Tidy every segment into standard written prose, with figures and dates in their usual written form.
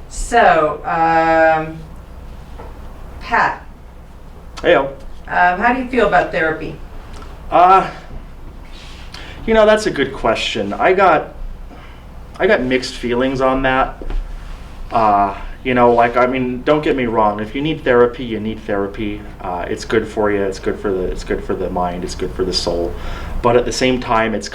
So, Pat, Heyo. how do you feel about therapy? That's a good question. I got mixed feelings on that. Don't get me wrong. If you need therapy, you need therapy. It's good for you. It's good for the mind. It's good for the soul. But at the same time, it's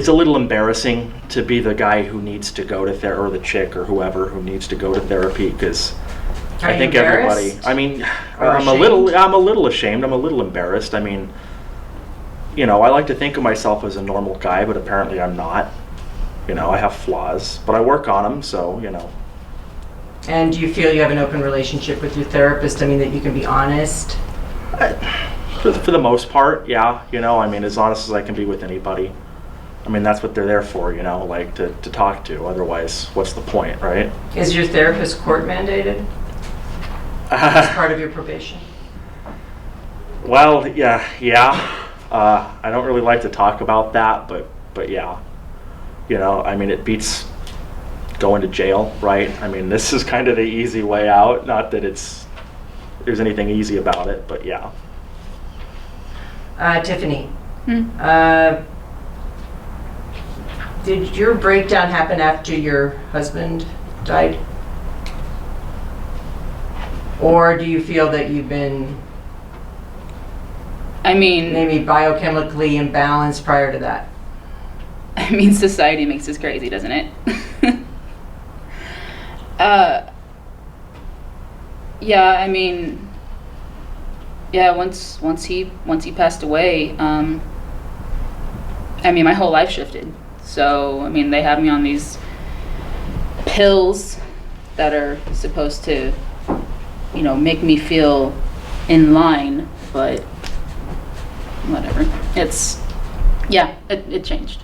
a little embarrassing to be the guy who needs to go to therapy, or the chick or whoever who needs to go to therapy, because I think everybody. I'm a little ashamed. I'm a little embarrassed. I like to think of myself as a normal guy, but apparently I'm not. I have flaws, but I work on them, so. And do you feel you have an open relationship with your therapist? That you can be honest? For the most part, yeah. As honest as I can be with anybody. That's what they're there for, to talk to. Otherwise, what's the point, right? Is your therapist court mandated? As part of your probation? Well, yeah. I don't really like to talk about that, but yeah. It beats going to jail, right? This is kind of the easy way out. Not that there's anything easy about it, but yeah. Tiffany, did your breakdown happen after your husband died? Or do you feel that you've been maybe biochemically imbalanced prior to that? Society makes us crazy, doesn't it? Once he passed away, my whole life shifted. So, they have me on these pills that are supposed to, make me feel in line, but whatever. It changed.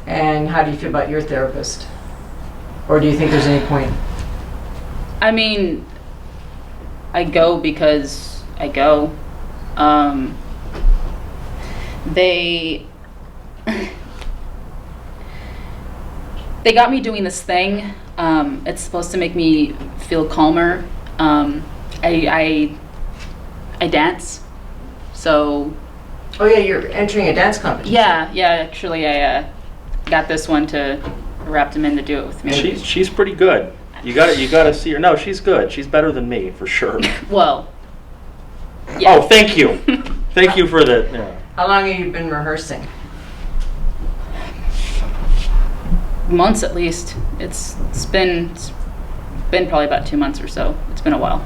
And how do you feel about your therapist? Or do you think there's any point? I go because I go. They got me doing this thing. It's supposed to make me feel calmer. I dance. So. Oh yeah, you're entering a dance competition. Yeah. Actually, I got this one to wrap them in to do it with me. She's pretty good. You gotta see her. No, she's good. She's better than me for sure. Well. Yeah. Oh, thank you. Thank you for the. Yeah. How long have you been rehearsing? Months at least. It's been probably about 2 months or so. It's been a while.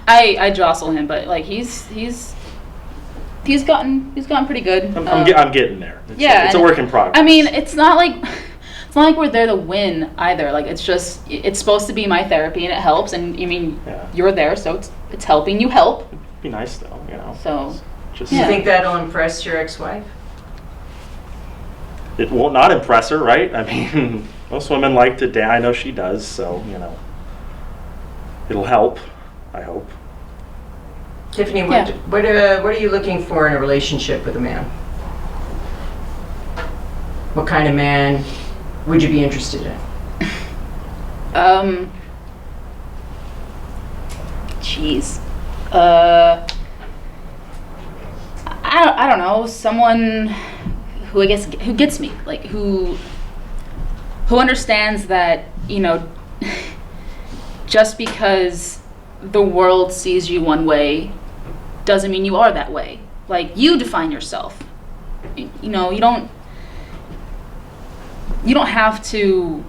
I jostle him, but he's gotten pretty good. I'm getting there. It's a work in progress. It's not like we're there to win either. It's supposed to be my therapy and it helps, and you're there, so it's helping you help. It'd be nice though, So do you think that'll impress your ex-wife? It will not impress her, right? Most women like to dance. I know she does, so it'll help. I hope. Tiffany, what are you looking for in a relationship with a man? What kind of man would you be interested in? Jeez. I don't know. Someone who gets me, who understands that, just because the world sees you one way doesn't mean you are that way. You define yourself. You don't have to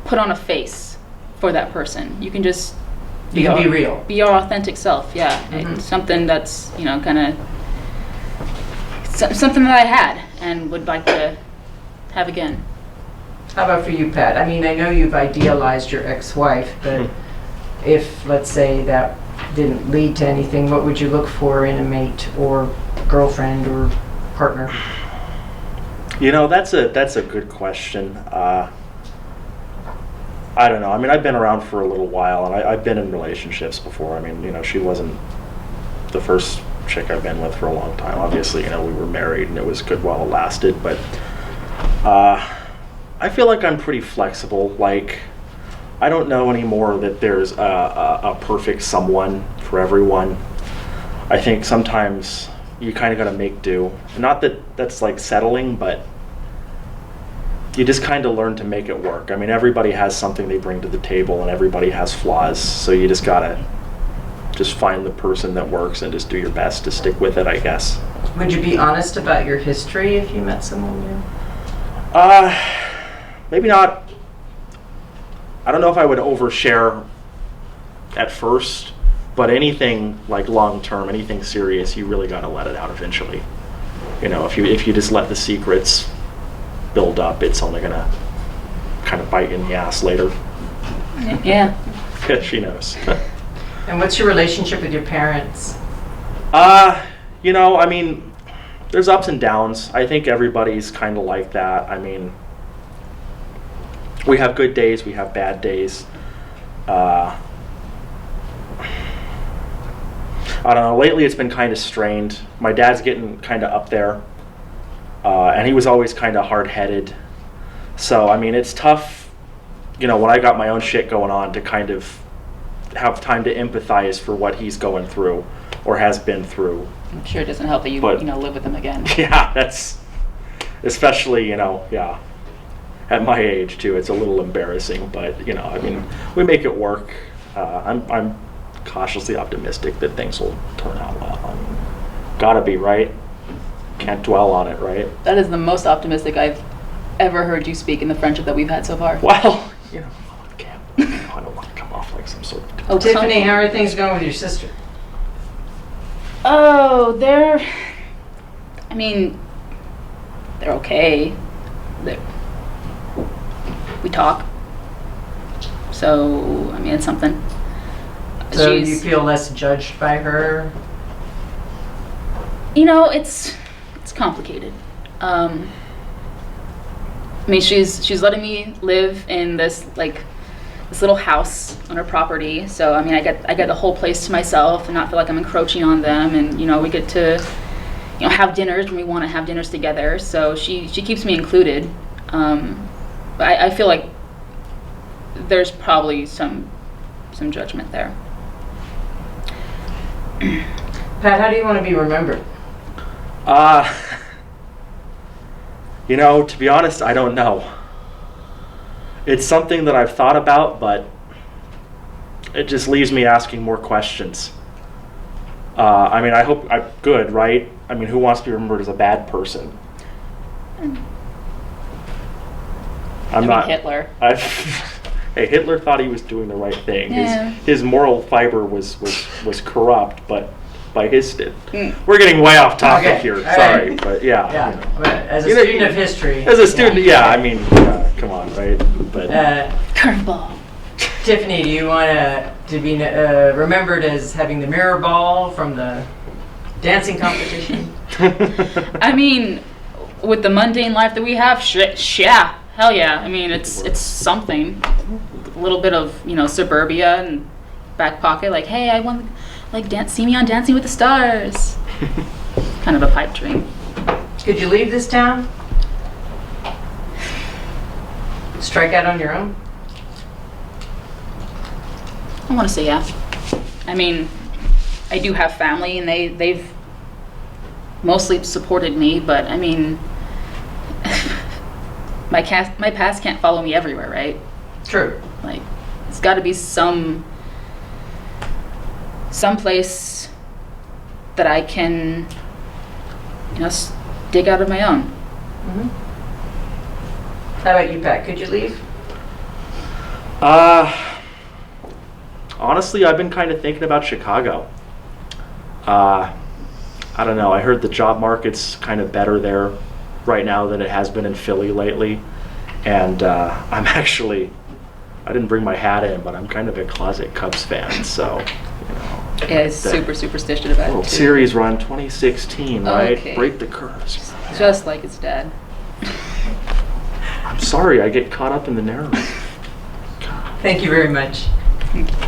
put on a face for that person. You can just be real. Be your authentic self. Yeah. Mm-hmm. Something that's, kind of something that I had and would like to have again. How about for you, Pat? I know you've idealized your ex-wife, but if, let's say, that didn't lead to anything, what would you look for in a mate or girlfriend or partner? That's a good question. I don't know. I've been around for a little while, and I've been in relationships before. She wasn't the first chick I've been with for a long time. Obviously, we were married, and it was good while it lasted. But I feel like I'm pretty flexible. Like, I don't know anymore that there's a perfect someone for everyone. I think sometimes you kind of got to make do. Not that that's like settling, but you just kind of learn to make it work. I mean, everybody has something they bring to the table, and everybody has flaws. So you just gotta just find the person that works and just do your best to stick with it, I guess. Would you be honest about your history if you met someone new? Maybe not. I don't know if I would overshare at first, but anything like long term, anything serious, you really got to let it out eventually. You know, if you just let the secrets build up, it's only gonna kind of bite you in the ass later. Yeah. She knows. And what's your relationship with your parents? You know, I mean, there's ups and downs. I think everybody's kind of like that. I mean, we have good days, we have bad days. I don't know, lately it's been kind of strained. My dad's getting kind of up there, and he was always kind of hard-headed. So, I mean, it's tough, you know, when I got my own shit going on to kind of have time to empathize for what he's going through or has been through. I'm sure it doesn't help that you, But- live with him again. Yeah, that's, especially, you know, yeah, at my age too, it's a little embarrassing, but, you know, I mean, we make it work. I'm cautiously optimistic that things will turn out well. I mean, gotta be, right? Can't dwell on it, right? That is the most optimistic I've ever heard you speak in the friendship that we've had so far. Well, you know, I don't want to come off like some sort of... Oh, Tiffany, how are things going with your sister? Oh, they're okay. We talk. So, I mean, it's something. So you feel less judged by her? You know, it's complicated. I mean, she's letting me live in this little house on her property. So I mean, I get the whole place to myself and not feel like I'm encroaching on them. And you know, we get to have dinners when we want to have dinners together. So she keeps me included. But I feel like there's probably some judgment there. Pat, how do you want to be remembered? You know, to be honest, I don't know. It's something that I've thought about, but it just leaves me asking more questions. I mean, I hope I'm good, right? I mean, who wants to be remembered as a bad person? I'm not Hitler. Hey, Hitler thought he was doing the right thing. Yeah. His moral fiber was corrupt, but by his we're getting way off topic Okay, here. all Sorry, right. but yeah. Yeah, You know. but as a You know, student of history. As a student, yeah, I mean, come on, right? But Curveball. Tiffany, do you want to be remembered as having the mirror ball from the dancing competition? I mean, with the mundane life that we have, yeah, hell yeah. I mean, it's something. A little bit of suburbia and back pocket. Like, hey, I want see me on Dancing with the Stars. Kind of a pipe dream. Could you leave this town? Strike out on your own? I want to say yeah. I mean, I do have family, and they've mostly supported me. But I mean, my past can't follow me everywhere, right? True. Like, it's got to be some place that I can, dig out of my own. Mm-hmm. How about you, Pat? Could you leave? Honestly, I've been kind of thinking about Chicago. I don't know. I heard the job market's kind of better there right now than it has been in Philly lately. And I'm actually, I didn't bring my hat in, but I'm kind of a closet Cubs fan. So, Yeah, it's super superstitious about World it too. Series run 2016, right? Okay. Break the curse. Just like his dad. I'm sorry, I get caught up in the narrative. Thank you very much. Thank you.